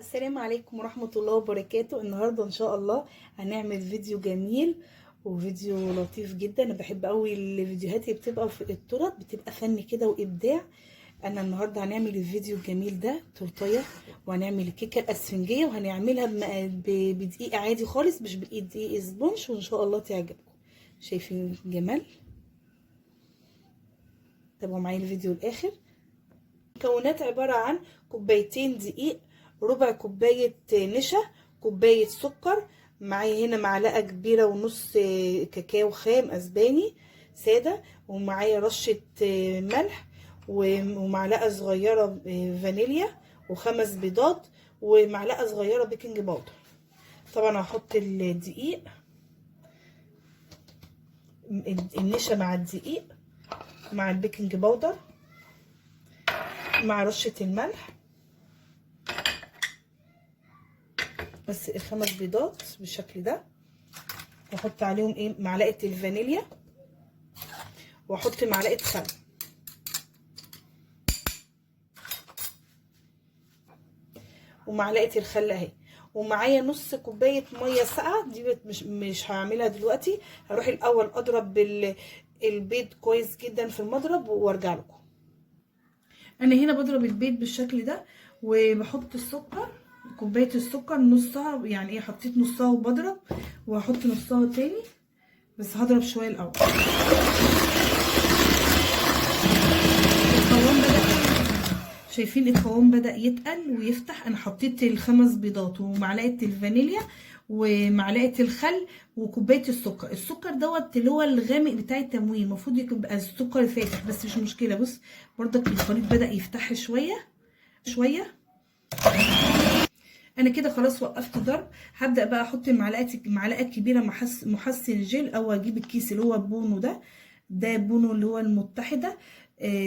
السلام عليكم ورحمة الله وبركاته. النهاردة ان شاء الله هنعمل فيديو جميل وفيديو لطيف جدا. انا بحب قوي الفيديوهات اللي بتبقى في التورت، بتبقى فن كده وابداع. انا النهاردة هنعمل الفيديو الجميل ده تورتيه، وهنعمل الكيكة الاسفنجية، وهنعملها بدقيق عادي خالص، مش بدقيق سبونج، وان شاء الله تعجبكم. شايفين الجمال؟ تابعوا معايا الفيديو الاخر. المكونات عبارة عن كوبايتين دقيق، ربع كوباية نشا، كوباية سكر، معايا هنا معلقة كبيرة ونص كاكاو خام اسباني سادة، ومعايا رشة ملح، ومعلقة صغيرة فانيليا، وخمس بيضات، ومعلقة صغيرة بيكنج باودر. طبعا هحط الدقيق، النشا مع الدقيق مع البيكنج باودر مع رشة الملح، بس الخمس بيضات بالشكل ده، واحط عليهم معلقه الفانيليا، واحط معلقه خل، ومعلقه الخل اهي، ومعايا نص كوبايه ميه ساقعه. دي مش هعملها دلوقتي، هروح الاول اضرب البيض كويس جدا في المضرب وارجع لكم. انا هنا بضرب البيض بالشكل ده، وبحط السكر، كوبايه السكر نصها، يعني حطيت نصها وبضرب، وهحط نصها تاني، بس هضرب شويه الاول. القوام شايفين القوام بدأ يتقل ويفتح. انا حطيت الخمس بيضات ومعلقه الفانيليا ومعلقه الخل وكوبايه السكر. السكر دوت اللي هو الغامق بتاع التموين، المفروض يبقى السكر فاتح، بس مش مشكله. بص برضك الخليط بدأ يفتح شويه شويه. انا كده خلاص وقفت ضرب. هبدأ بقى احط معلقه كبيره محسن جل، او اجيب الكيس اللي هو بونو ده بونو اللي هو المتحده،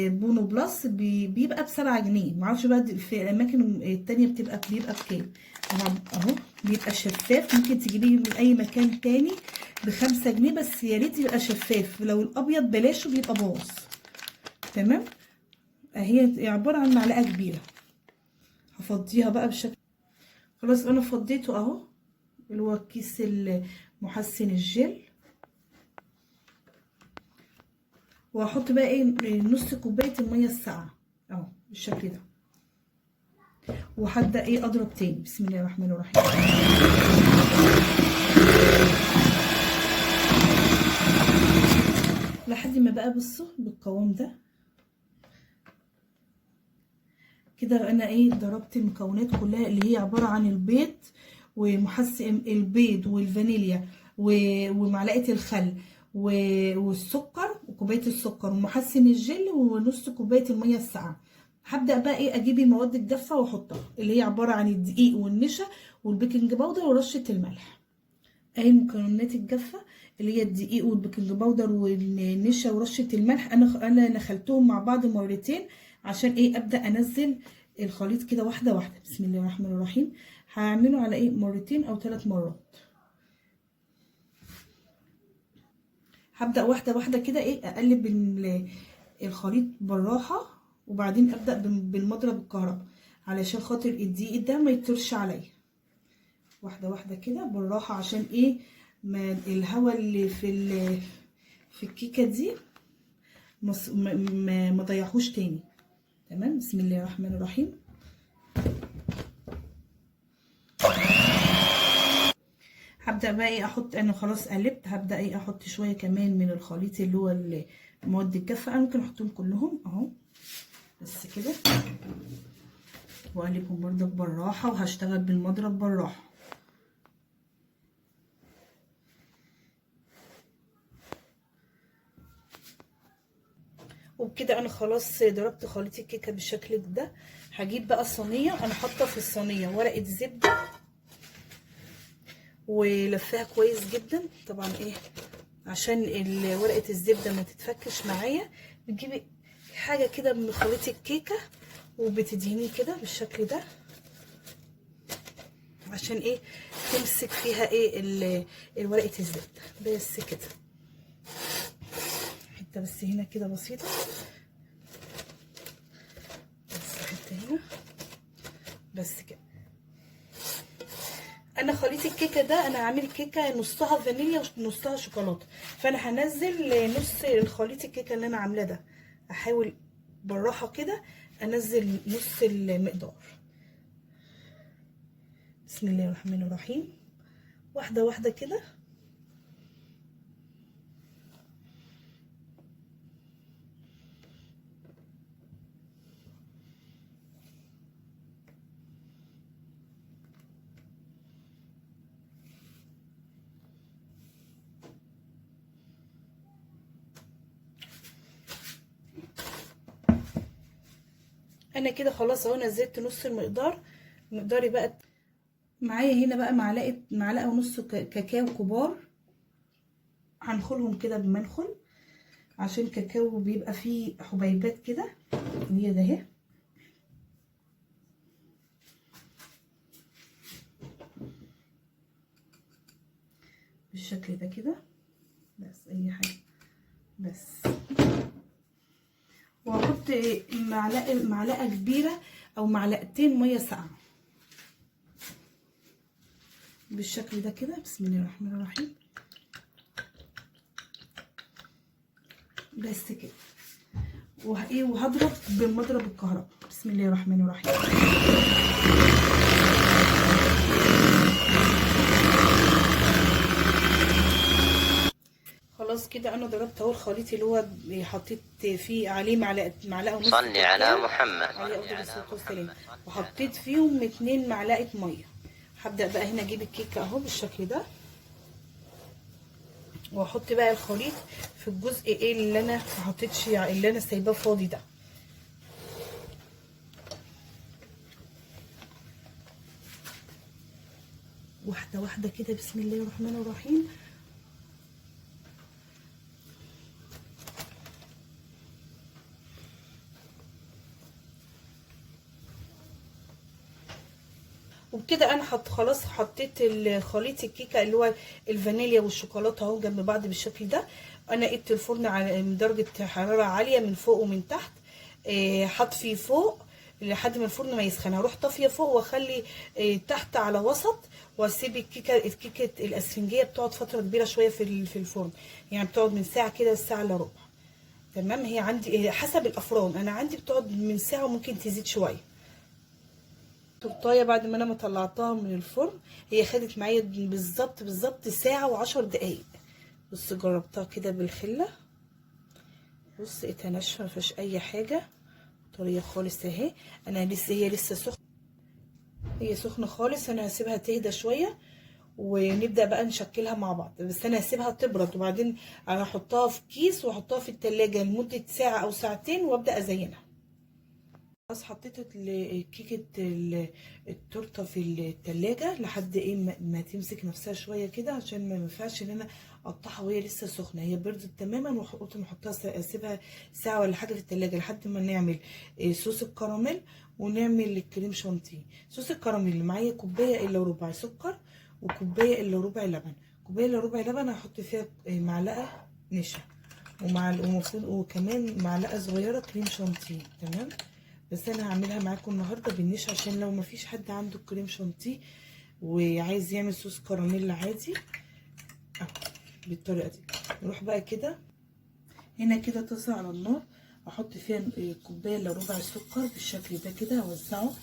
بونو بلس، بيبقى ب7 جنيه. معرفش بقى في الاماكن التانية بيبقى بكام. اهو بيبقى شفاف، ممكن تجيبيه من اي مكان تاني ب5 جنيه، بس يا ريت يبقى شفاف. لو الابيض بلاشه، بيبقى باظ. تمام. هي عباره عن معلقه كبيره. هفضيها بقى بالشكل. خلاص انا فضيته اهو، اللي هو كيس محسن الجل. وهحط بقى نص كوبايه الميه الساقعه اهو بالشكل ده، وهبدا اضرب تاني. بسم الله الرحمن الرحيم. لحد ما بقى بصوا بالقوام ده كده. انا ضربت المكونات كلها، اللي هي عباره عن البيض ومحسن البيض والفانيليا ومعلقه الخل والسكر وكوبايه السكر ومحسن الجل ونص كوبايه الميه الساقعه. هبدا بقى اجيب المواد الجافه واحطها، اللي هي عباره عن الدقيق والنشا والبيكنج باودر ورشه الملح. اهي المكونات الجافه، اللي هي الدقيق والبيكنج باودر والنشا ورشه الملح. انا نخلتهم مع بعض مرتين عشان ابدا انزل الخليط كده واحده واحده. بسم الله الرحمن الرحيم. هعمله على مرتين او 3 مرات. هبدا واحده واحده كده اقلب الخليط بالراحه، وبعدين ابدا بالمضرب الكهرباء، علشان خاطر الدقيق ده ما يطرش عليا. واحده واحده كده بالراحه، عشان ما الهواء اللي في الكيكه دي ما ضيعهوش تاني. تمام. بسم الله الرحمن الرحيم. هبدا بقى احط. انا خلاص قلبت، هبدا احط شويه كمان من الخليط اللي هو المواد الجافه. انا ممكن احطهم كلهم اهو، بس كده، واقلبهم برضك بالراحه، وهشتغل بالمضرب بالراحه. وبكده انا خلاص ضربت خليط الكيكه بالشكل ده. هجيب بقى الصينيه. انا حاطه في الصينيه ورقه زبده ولفاها كويس جدا. طبعا عشان ورقه الزبده ما تتفكش معايا، بتجيبي حاجه كده من خليط الكيكه وبتدهنيه كده بالشكل ده، عشان تمسك فيها ورقه الزبده. بس كده، حته بس هنا كده بسيطه، بس حته هنا بس كده. انا خليط الكيكه ده انا عامل كيكه نصها فانيليا ونصها شوكولاته، فانا هنزل نص الخليط الكيكه اللي انا عاملاه ده، احاول بالراحه كده انزل نص المقدار. بسم الله الرحمن الرحيم، واحده واحده كده. انا كده خلاص اهو نزلت نص المقدار. مقداري بقى معايا هنا بقى معلقه ونص كاكاو كبار، هنخلهم كده بمنخل عشان الكاكاو بيبقى فيه حبيبات كده، هي ده اهي. بالشكل ده كده، بس اي حاجه بس. وهحط معلقه كبيره او معلقتين ميه ساقعه بالشكل ده كده. بسم الله الرحمن الرحيم، بس كده. وهضرب بمضرب الكهرباء. بسم الله الرحمن الرحيم. خلاص كده انا ضربت اهو الخليط اللي هو حطيت فيه عليه معلقه ونص. صلي على محمد عليه افضل الصلاه والسلام. وحطيت فيهم 2 معلقه ميه. هبدا بقى هنا اجيب الكيكه اهو بالشكل ده، واحط بقى الخليط في الجزء ايه اللي انا ما حطيتش، اللي انا سايباه فاضي ده. واحده واحده كده. بسم الله الرحمن الرحيم. وبكده انا خلاص حطيت خليط الكيكه اللي هو الفانيليا والشوكولاته اهو جنب بعض بالشكل ده. انا قيت الفرن على درجه حراره عاليه من فوق ومن تحت، حط فيه فوق لحد ما الفرن ما يسخن. هروح طافيه فوق واخلي تحت على وسط، واسيب الكيكه الاسفنجيه بتقعد فتره كبيره شويه في الفرن، يعني بتقعد من ساعه كده لساعه الا ربع. تمام. هي عندي حسب الافران، انا عندي بتقعد من ساعه وممكن تزيد شويه. تورتايه بعد ما انا طلعتها من الفرن، هي خدت معايا بالظبط ساعه و10 دقايق. بص جربتها كده بالخله، بص لقيتها ناشفه مفيهاش اي حاجه، طريه خالص اهي. انا هي لسه سخنه، هي سخنه خالص. انا هسيبها تهدى شويه ونبدا بقى نشكلها مع بعض، بس انا هسيبها تبرد وبعدين هحطها في كيس واحطها في التلاجة لمده ساعه او ساعتين وابدا ازينها. خلاص حطيت كيكه التورته في التلاجة لحد ايه ما تمسك نفسها شويه كده، عشان ما ينفعش ان انا اقطعها وهي لسه سخنه. هي بردت تماما وقلت نحطها اسيبها ساعه ولا حاجه في التلاجة لحد ما نعمل صوص الكراميل ونعمل الكريم شانتيه. صوص الكراميل اللي معايا كوبايه الا ربع سكر وكوبايه الا ربع لبن. كوبايه الا ربع لبن هحط فيها معلقه نشا وكمان معلقه صغيره كريم شانتيه. تمام. بس انا هعملها معاكم النهارده بالنشا عشان لو مفيش حد عنده كريم شانتيه وعايز يعمل صوص كراميل عادي اهو بالطريقه دي. نروح بقى كده هنا كده طاسه على النار، احط فيها كوبايه الا ربع سكر بالشكل ده كده، اوزعه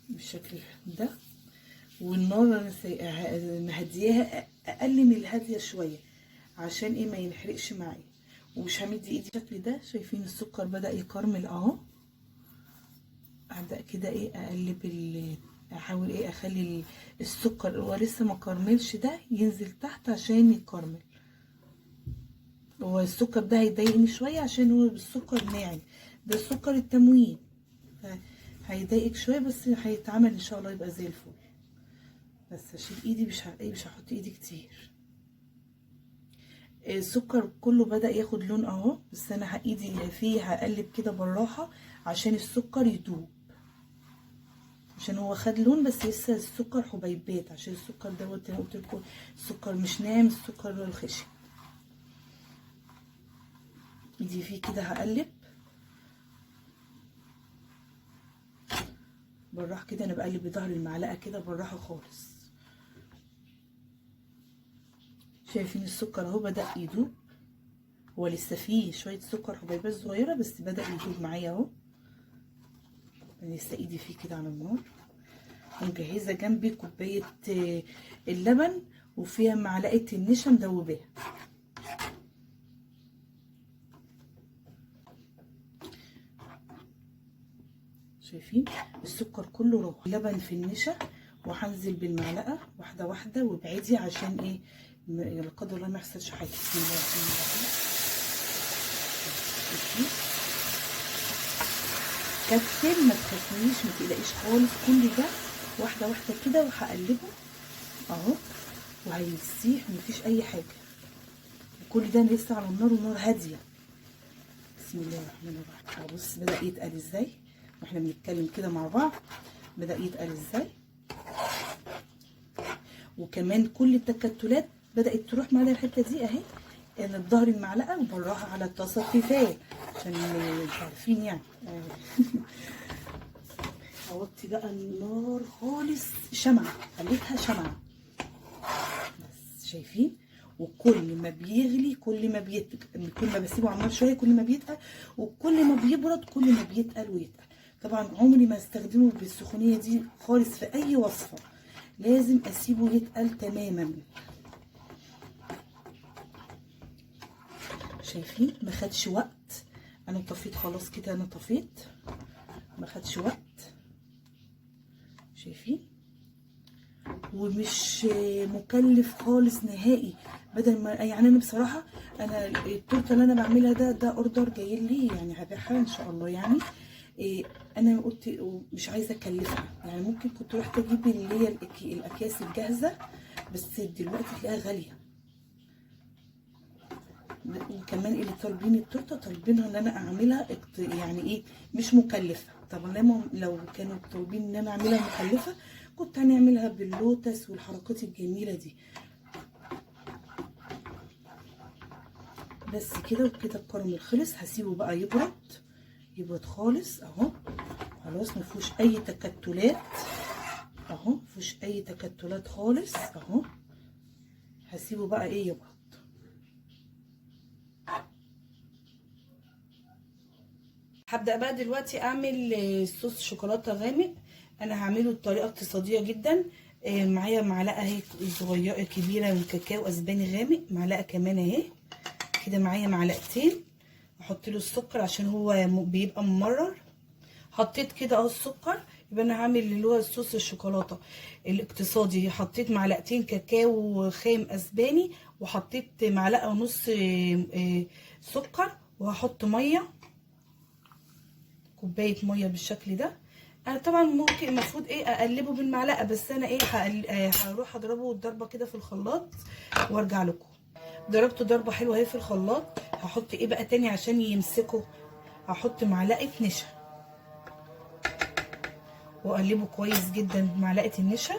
بالشكل ده. والنار انا مهدياها اقل من الهاديه شويه عشان ايه ما ينحرقش معايا. ومش همد ايدي بالشكل ده. شايفين السكر بدأ يكرمل اهو. هبدأ كده ايه اقلب احاول ايه اخلي السكر اللي هو لسه ما كرملش ده ينزل تحت عشان يكرمل. هو السكر ده هيضايقني شويه عشان هو السكر ناعم، ده السكر التموين هيضايقك شويه، بس هيتعمل ان شاء الله يبقى زي الفل. بس هشيل ايدي، مش هحط ايدي كتير. السكر كله بدأ ياخد لون اهو، بس انا ايدي فيه هقلب كده بالراحه عشان السكر يدوب، عشان هو خد لون بس لسه السكر حبيبات، عشان السكر دوت انا قلت لكم السكر مش ناعم، السكر الخشن. ايدي فيه كده هقلب بالراحه كده، انا بقلب بظهر المعلقه كده بالراحه خالص. شايفين السكر اهو بدأ يدوب، هو لسه فيه شويه سكر حبيبات صغيره بس بدأ يدوب معايا اهو. انا لسه ايدي فيه كده على النار. ومجهزه جنبي كوبايه اللبن وفيها معلقه النشا مدوباها. شايفين السكر كله راح، اللبن في النشا، وهنزل بالمعلقه واحده واحده وابعدي عشان ايه لا قدر الله ما يحصلش حاجه. بسم الله الرحمن الرحيم. كتل ما تخافيش ما تقلقيش خالص، كل ده واحده واحده كده وهقلبه اهو وهيسيح مفيش اي حاجه. وكل ده لسه على النار ونار هاديه. بسم الله الرحمن الرحيم. بص بدأ يتقل ازاي واحنا بنتكلم كده مع بعض، بدأ يتقل ازاي. وكمان كل التكتلات بدأت تروح معايا الحته دي اهي، انا بظهر المعلقه وبراها على الطاسه كفايه عشان انتوا عارفين يعني. اوطي بقى النار خالص، شمعة خليتها شمعة بس. شايفين؟ وكل ما بيغلي كل ما بسيبه على النار شويه كل ما بيتقل، وكل ما بيبرد كل ما بيتقل ويتقل. طبعا عمري ما استخدمه بالسخونيه دي خالص في اي وصفه، لازم اسيبه يتقل تماما. شايفين؟ ما خدش وقت، انا طفيت خلاص كده، انا طفيت ما خدش وقت. شايفين؟ ومش مكلف خالص نهائي. بدل ما يعني انا بصراحه انا التورته اللي انا بعملها ده اوردر جاي لي يعني، هبيعها ان شاء الله يعني. انا قلت مش عايزه اكلفها يعني، ممكن كنت رحت اجيب اللي هي الاكياس الجاهزه، بس دلوقتي تلاقيها غاليه. وكمان اللي طالبين التورته طالبينها ان انا اعملها يعني ايه مش مكلفه. طب لو كانوا طالبين ان انا اعملها مكلفه كنت هنعملها باللوتس والحركات الجميله دي. بس كده وكده الكراميل خلص، هسيبه بقى يبرد خالص اهو. خلاص مفيهوش اي تكتلات اهو، مفيهوش اي تكتلات خالص اهو. هسيبه بقى ايه يبرد. هبدأ بقى دلوقتي اعمل صوص شوكولاتة غامق. انا هعمله بطريقة اقتصادية جدا. معايا معلقة اهي صغيرة كبيرة من كاكاو اسباني غامق، معلقة كمان اهي كده، معايا معلقتين. احط له السكر عشان هو بيبقى ممرر. حطيت كده اهو السكر، يبقى انا هعمل اللي هو صوص الشوكولاتة الاقتصادي. حطيت معلقتين كاكاو خام اسباني، وحطيت معلقة ونص سكر، وهحط مية، كوبايه ميه بالشكل ده. انا طبعا ممكن المفروض ايه اقلبه بالمعلقه، بس انا ايه هروح اضربه ضربه كده في الخلاط وارجع لكم. ضربته ضربه حلوه اهي في الخلاط. هحط ايه بقى تاني عشان يمسكوا، هحط معلقه نشا واقلبه كويس جدا بمعلقه النشا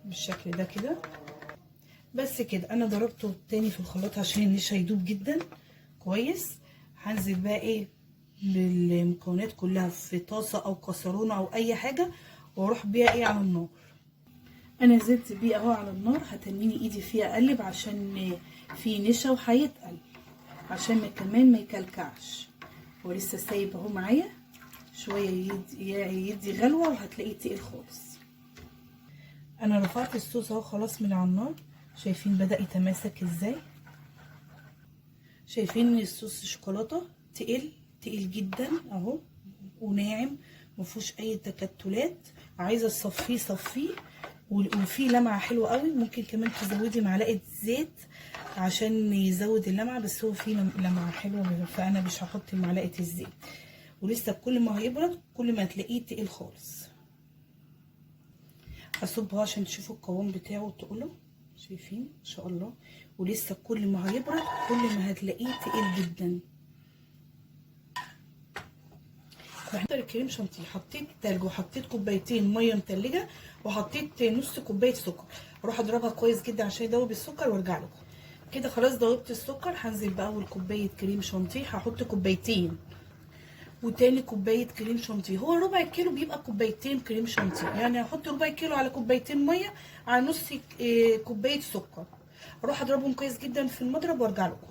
بالشكل ده كده. بس كده انا ضربته تاني في الخلاط عشان النشا يدوب جدا كويس. هنزل بقى ايه بالمكونات كلها في طاسه او كسرونه او اي حاجه، واروح بيها ايه على النار. انا نزلت بيه اهو على النار، هتنيني ايدي فيه اقلب عشان فيه نشا وهيتقل، عشان كمان ما يكلكعش. هو لسه سايب اهو معايا شويه يدي غلوه وهتلاقيه تقيل خالص. انا رفعت الصوص اهو خلاص من على النار. شايفين بدأ يتماسك ازاي؟ شايفين الصوص الشوكولاته تقيل جدا اهو، وناعم مفيهوش اي تكتلات. عايزه صفيه وفيه لمعه حلوه قوي. ممكن كمان تزودي معلقه زيت عشان يزود اللمعه، بس هو فيه لمعه حلوه فانا مش هحط معلقه الزيت. ولسه كل ما هيبرد كل ما هتلاقيه تقيل خالص. هصبه عشان تشوفوا القوام بتاعه وتقولوا شايفين ان شاء الله. ولسه كل ما هيبرد كل ما هتلاقيه تقيل جدا. بحضر الكريم شانتيه، حطيت تلج وحطيت كوبايتين ميه متلجه وحطيت نص كوبايه سكر. اروح اضربها كويس جدا عشان يدوب السكر وارجع لكم. كده خلاص دوبت السكر. هنزل باول كوبايه كريم شانتيه، هحط كوبايتين وتاني كوبايه كريم شانتيه. هو ربع الكيلو بيبقى كوبايتين كريم شانتيه، يعني هحط ربع كيلو على كوبايتين ميه على نص كوبايه سكر. اروح اضربهم كويس جدا في المضرب وارجع لكم.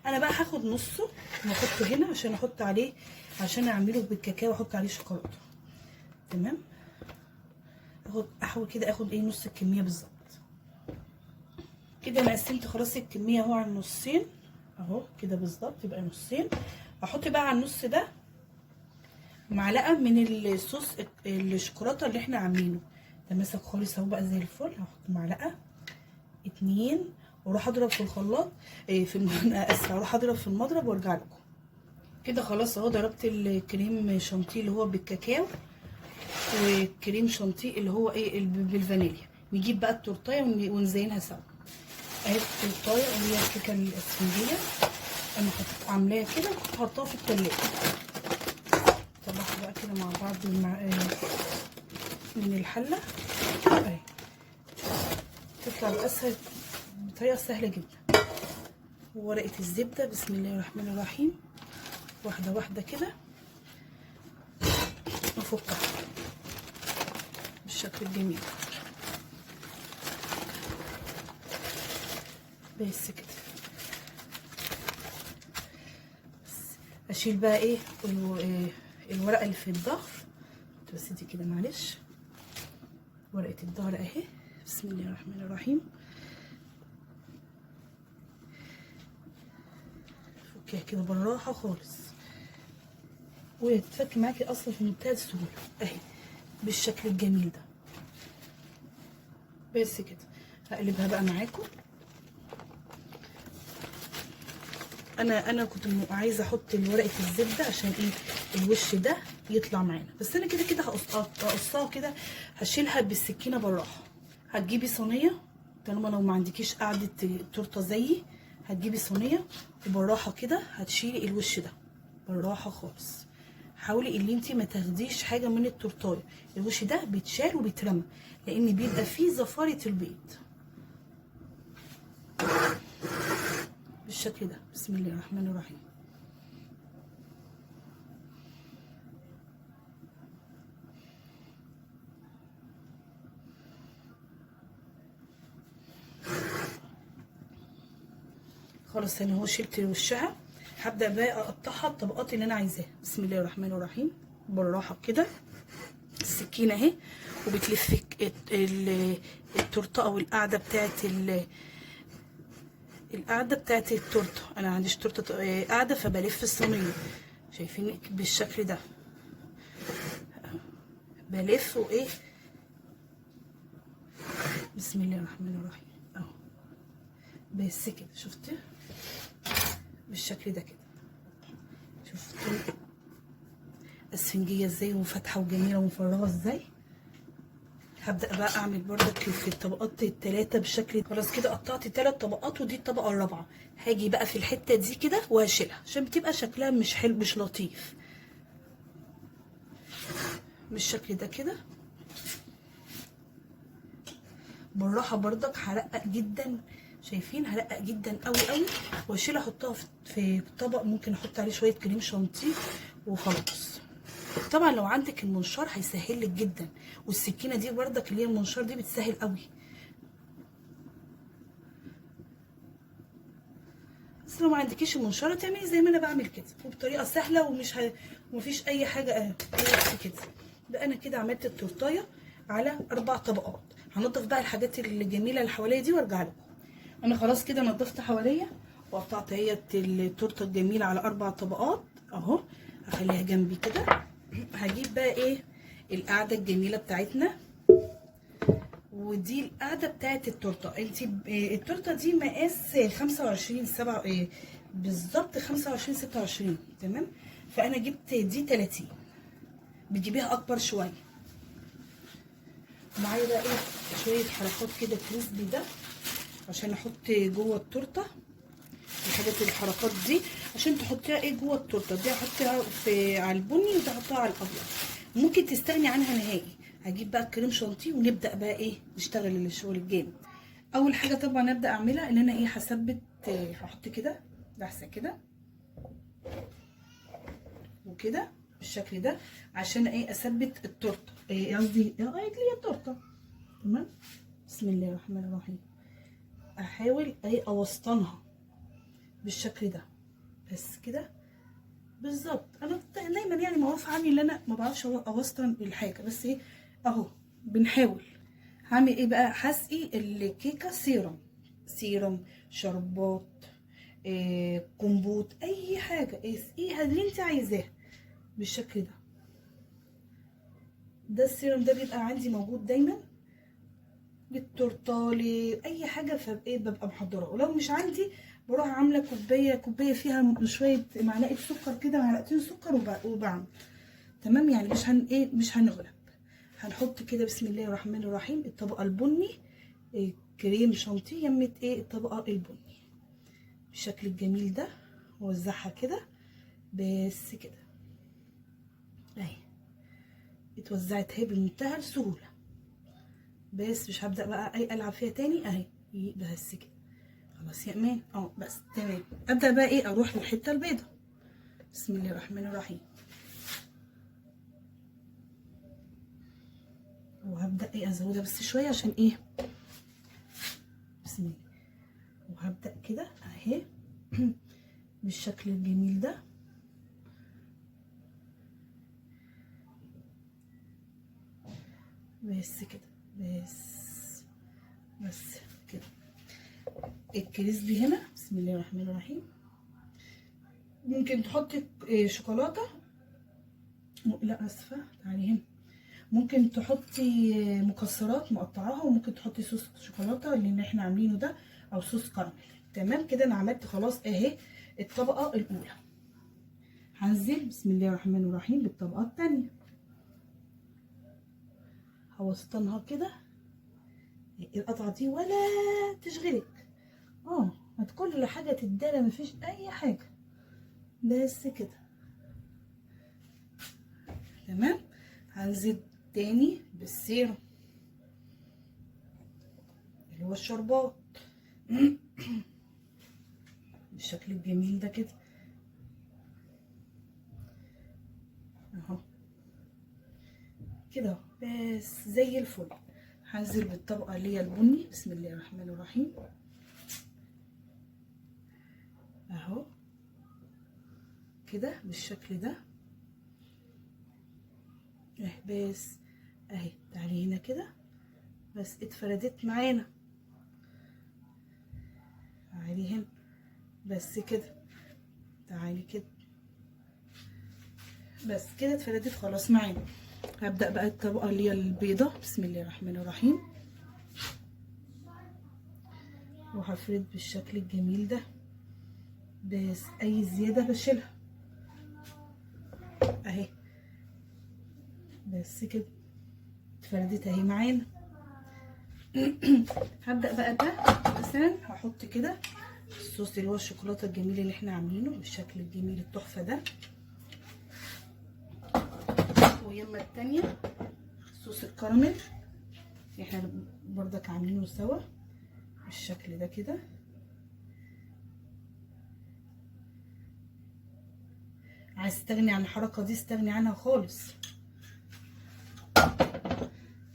انا بقى هاخد نصه واحطه هنا عشان احط عليه، عشان اعمله بالكاكاو واحط عليه شوكولاته. تمام. احاول كده اخد نص الكميه بالظبط. كده انا قسمت خلاص الكميه اهو على النصين اهو كده بالظبط، يبقى نصين. احط بقى على النص ده معلقه من الصوص الشوكولاته اللي احنا عاملينه ده، ماسك خالص اهو بقى زي الفل. هحط معلقه 2 واروح اضرب في الخلاط انا اسفه، اروح اضرب في المضرب وارجع لكم. كده خلاص اهو ضربت الكريم شانتيه اللي هو بالكاكاو والكريم شانتيه اللي هو بالفانيليا. نجيب بقى التورتايه ونزينها سوا. اهي التورتايه اللي هي الكيكه الاسفنجيه انا عاملاها كده وكنت حاطاها في التلاجة. طلعها بقى كده مع بعض من الحله اهي. تطلع بطريقه سهله جدا. وورقه الزبده بسم الله الرحمن الرحيم، واحده واحده كده نفكها بالشكل الجميل. بس كده اشيل بقى الورقه اللي في الظهر. بس دي كده معلش، ورقه الظهر اهي. بسم الله الرحمن الرحيم. فكيها كده بالراحه خالص وهي تتفك معاكي اصلا في منتهى السهوله اهي بالشكل الجميل ده. بس كده هقلبها بقى معاكم. انا كنت عايزه احط ورقه الزبده عشان الوش ده يطلع معانا، بس انا كده كده هقصها كده، هشيلها بالسكينه بالراحه. هتجيبي صينيه، طالما لو ما عندكيش قاعده تورته زيي هتجيبي صينيه وبالراحه كده هتشيلي الوش ده بالراحه خالص. حاولي ان انت ما تاخديش حاجه من التورتايه، الوش ده بيتشال وبيترمى لان بيبقى فيه زفاره البيض بالشكل ده. بسم الله الرحمن الرحيم. خلاص انا هو شلت وشها، هبدا بقى اقطعها الطبقات اللي انا عايزاها. بسم الله الرحمن الرحيم. بالراحه كده السكينه اهي، وبتلف التورته او القاعده بتاعت التورته. انا عنديش تورته قاعده فبلف الصينيه، شايفين بالشكل ده بلف بسم الله الرحمن الرحيم اهو. بس كده شفتي بالشكل ده كده، شفتي اسفنجيه ازاي وفاتحه وجميله ومفرغه ازاي. هبدا بقى اعمل بردك في الطبقات الثلاثه بالشكل. خلاص كده قطعت 3 طبقات ودي الطبقه الرابعه. هاجي بقى في الحته دي كده وهشيلها عشان بتبقى شكلها مش حلو مش لطيف بالشكل ده كده. بالراحه بردك هرقق جدا، شايفين هرقق جدا قوي قوي واشيلها احطها في طبق. ممكن احط عليه شويه كريم شانتيه وخلاص. طبعا لو عندك المنشار هيسهل لك جدا، والسكينه دي بردك اللي هي المنشار دي بتسهل قوي. بس لو ما عندكيش المنشار تعملي زي ما انا بعمل كده وبطريقه سهله ومفيش اي حاجه بس كده. بقى انا كده عملت التورتايه على 4 طبقات. هنضف بقى الحاجات الجميله اللي حواليا دي وارجع لكم. انا خلاص كده نضفت حواليا وقطعت التورته الجميله على 4 طبقات اهو. هخليها جنبي كده. هجيب بقى القاعده الجميله بتاعتنا، ودي القاعده بتاعت التورته. التورته دي مقاس 25 7 بالظبط 25 26 تمام. فانا جبت دي 30، بتجيبيها اكبر شويه. معايا بقى شويه حركات كده كريسبي ده عشان احط جوه التورته. الحاجات الحركات دي عشان تحطيها جوه التورته دي، هحطها على البني ودي هحطها على الابيض. ممكن تستغني عنها نهائي. هجيب بقى الكريم شانتيه ونبدا بقى نشتغل الشغل الجامد. اول حاجه طبعا ابدا اعملها ان انا هثبت. هحط كده لحسه كده وكده بالشكل ده عشان ايه اثبت التورته، قصدي هي التورته. تمام. بسم الله الرحمن الرحيم. احاول ايه اوسطنها بالشكل ده بس كده بالظبط. انا دايما يعني معروف عني ان انا ما بعرفش اوسطن الحاجه، بس ايه اهو بنحاول. هعمل ايه بقى؟ هسقي الكيكه سيرم شربات، كومبوت، اي حاجه اسقيها اللي انت عايزاها بالشكل ده. ده السيرم ده بيبقى عندي موجود دايما للتورتالي اي حاجه، فايه ببقى محضره. ولو مش عندي بروح عامله كوبايه فيها شويه معلقه سكر كده، معلقتين سكر وبعمل. تمام. يعني مش هنغلب. هنحط كده بسم الله الرحمن الرحيم الطبقه البني، كريم شانتيه يمة الطبقه البني بالشكل الجميل ده، ووزعها كده بس كده اهي. اتوزعت اهي بمنتهى السهوله. بس مش هبدا بقى العب فيها تاني اهي بس كده خلاص يا امان. بس تمام. ابدا بقى اروح للحته البيضه. بسم الله الرحمن الرحيم. وهبدا ازودها بس شويه عشان بسم الله. وهبدا كده اهي بالشكل الجميل ده بس كده بس كده. الكريسبي هنا بسم الله الرحمن الرحيم. ممكن تحطي شوكولاته، لا اسفه تعالي هنا. ممكن تحطي مكسرات مقطعاها، وممكن تحطي صوص شوكولاته اللي احنا عاملينه ده، او صوص كراميل. تمام كده. انا عملت خلاص اهي الطبقه الاولى. هنزل بسم الله الرحمن الرحيم بالطبقه الثانيه، هوسطنها كده. القطعه دي ولا تشغلك، هات كل حاجه تدالة، مفيش اي حاجه بس كده. تمام. هنزل تاني بالسيرم اللي هو الشربات بالشكل الجميل ده كده اهو كده بس زي الفل. هنزل بالطبقه اللي هي البني بسم الله الرحمن الرحيم اهو كده بالشكل ده بس اهي. تعالي هنا كده بس اتفردت معانا. تعالي هنا بس كده. تعالي كده بس كده اتفردت خلاص معانا. هبدأ بقى الطبقة اللي هي البيضة بسم الله الرحمن الرحيم، وهفرد بالشكل الجميل ده. بس اي زيادة بشيلها اهي بس كده اتفردت اهي معانا. هبدأ بقى ده مثلا هحط كده الصوص اللي هو الشوكولاتة الجميل اللي احنا عاملينه بالشكل الجميل التحفة ده، ويما التانية صوص الكراميل احنا برضك عاملينه سوا بالشكل ده كده. عايز تستغني عن الحركة دي استغني عنها خالص.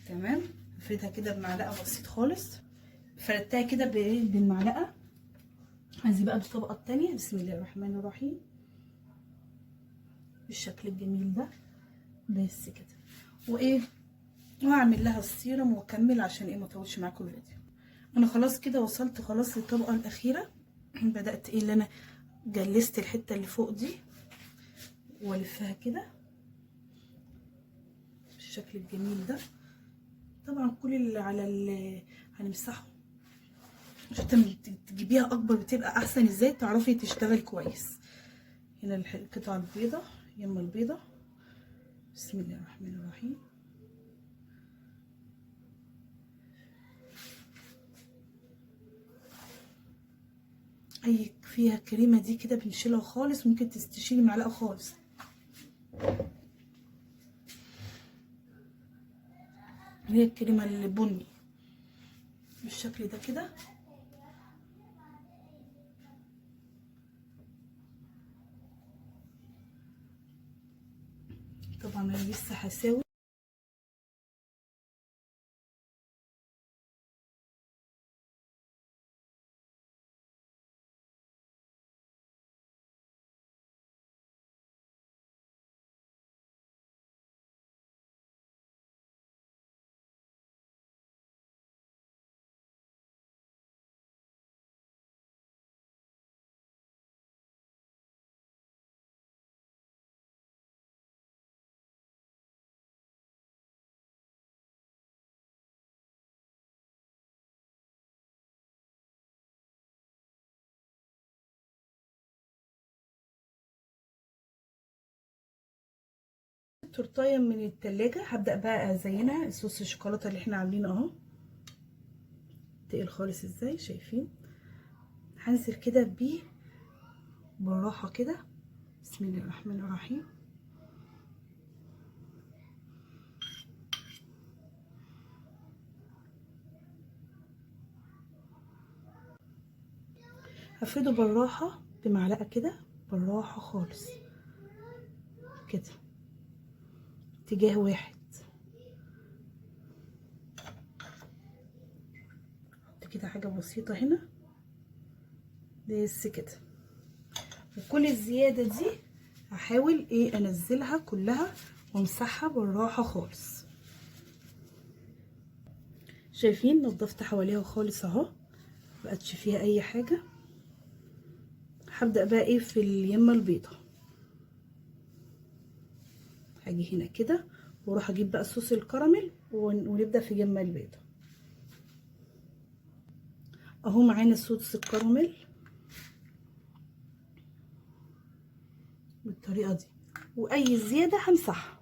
تمام. هفردها كده بمعلقة بسيط خالص، فردتها كده بالمعلقة. هنزل بقى بالطبقة التانية بسم الله الرحمن الرحيم بالشكل الجميل ده بس كده. وهعمل لها السيرم واكمل عشان ما اطولش معاكم الفيديو. انا خلاص كده وصلت خلاص للطبقة الاخيرة. بدأت اللي انا جلست الحتة اللي فوق دي والفها كده بالشكل الجميل ده. طبعا كل اللي على اللي هنمسحه عشان تجيبيها اكبر بتبقى احسن، ازاي تعرفي تشتغل كويس. هنا القطعه البيضه يما البيضه بسم الله الرحمن الرحيم اي فيها كريمه دي كده بنشيلها خالص، ممكن تشيلي معلقه خالص. هي الكريمه البني بالشكل ده كده طبعا انا لسه هساوي. تورتايه من التلاجة هبدأ بقى ازينها. صوص الشوكولاتة اللي احنا عاملينه اهو تقيل خالص ازاي شايفين. هنزل كده بيه بالراحة كده. بسم الله الرحمن الرحيم. هفرده بالراحة بمعلقة كده، بالراحة خالص كده، اتجاه واحد. حط كده حاجة بسيطة هنا بس كده. وكل الزيادة دي هحاول ايه انزلها كلها وامسحها بالراحة خالص. شايفين نضفت حواليها خالص اهو، مبقتش فيها اي حاجة. هبدأ بقى ايه في اليمة البيضة. هاجي هنا كده واروح اجيب بقى صوص الكراميل ونبدأ في اليمة البيضة اهو. معانا صوص الكراميل بالطريقة دي، واي زيادة همسحها.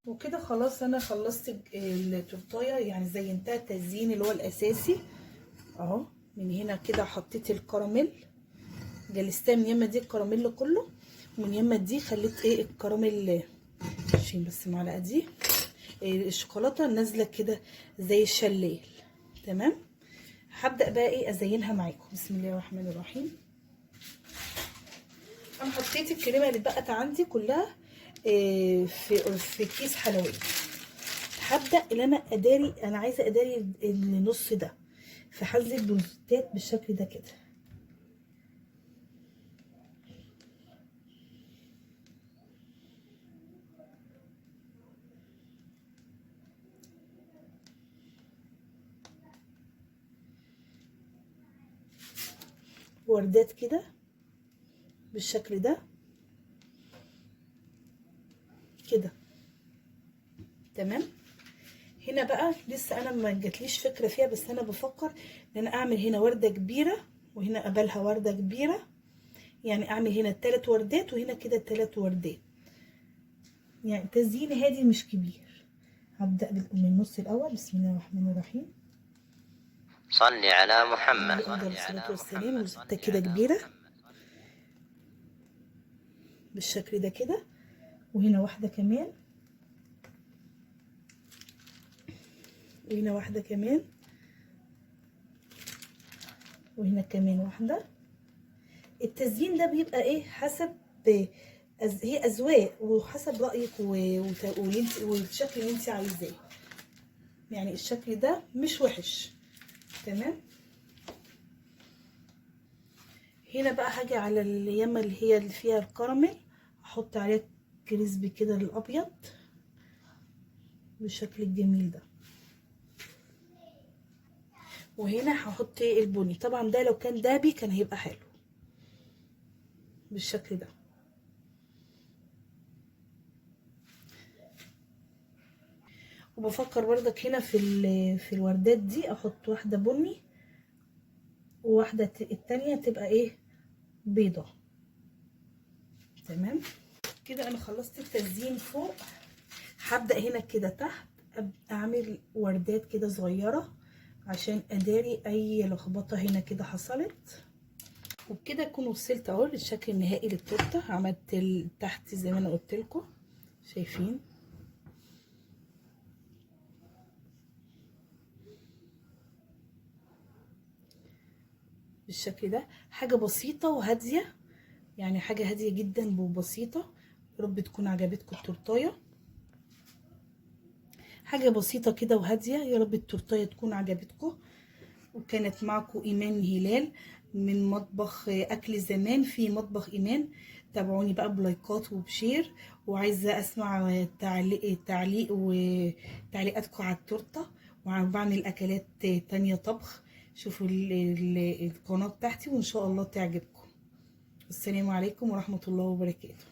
وكده خلاص انا خلصت التورتايه، يعني زينتها التزيين اللي هو الاساسي اهو. من هنا كده حطيت الكراميل، جلستها من يمه دي الكراميل كله، ومن يمه دي خليت ايه الكراميل. شيل بس المعلقه دي. الشوكولاته نازله كده زي الشلال. تمام. هبدا بقى ايه ازينها معاكم. بسم الله الرحمن الرحيم. انا حطيت الكريمه اللي بقت عندي كلها في كيس حلويات. هبدا ان انا اداري، انا عايزه اداري النص ده، فهنزل بروزتات بالشكل ده كده. وردات كده بالشكل ده كده. تمام. هنا بقى لسه انا ما جاتليش فكره فيها، بس انا بفكر ان انا اعمل هنا ورده كبيره وهنا قبلها ورده كبيره، يعني اعمل هنا 3 وردات وهنا كده 3 وردات، يعني تزيين هادي مش كبير. هبدا من النص الاول. بسم الله الرحمن الرحيم. صل على محمد. افضل الصلاه والسلام. وزبده كده كبيره بالشكل ده كده، وهنا واحده كمان، وهنا واحده كمان، وهنا كمان واحده. التزيين ده بيبقى ايه حسب هي اذواق وحسب رايك والشكل اللي انت عايزاه. يعني الشكل ده مش وحش. تمام. هنا بقى هاجي على اليمه اللي هي اللي فيها الكراميل، احط عليها كريسبي كده الابيض بالشكل الجميل ده. وهنا هحط البني، طبعا ده لو كان دهبي كان هيبقى حلو بالشكل ده. وبفكر برضك هنا في الوردات دي احط واحده بني وواحده التانية تبقى ايه بيضه. تمام كده انا خلصت التزيين فوق. هبدا هنا كده تحت اعمل وردات كده صغيره عشان اداري اي لخبطه هنا كده حصلت. وبكده اكون وصلت اهو للشكل النهائي للتورته. عملت تحت زي ما انا قلت لكم، شايفين بالشكل ده. حاجه بسيطه وهاديه، يعني حاجة هادية جدا وبسيطة. يا رب تكون عجبتكم التورتايه، حاجة بسيطة كده وهادية. يا رب التورتايه تكون عجبتكم. وكانت معكم إيمان هلال من مطبخ أكل زمان في مطبخ إيمان. تابعوني بقى بلايكات وبشير، وعايزة أسمع تعليق وتعليقاتكم على التورتة، وبعمل أكلات تانية طبخ. شوفوا القناة بتاعتي وإن شاء الله تعجبكم. السلام عليكم ورحمة الله وبركاته.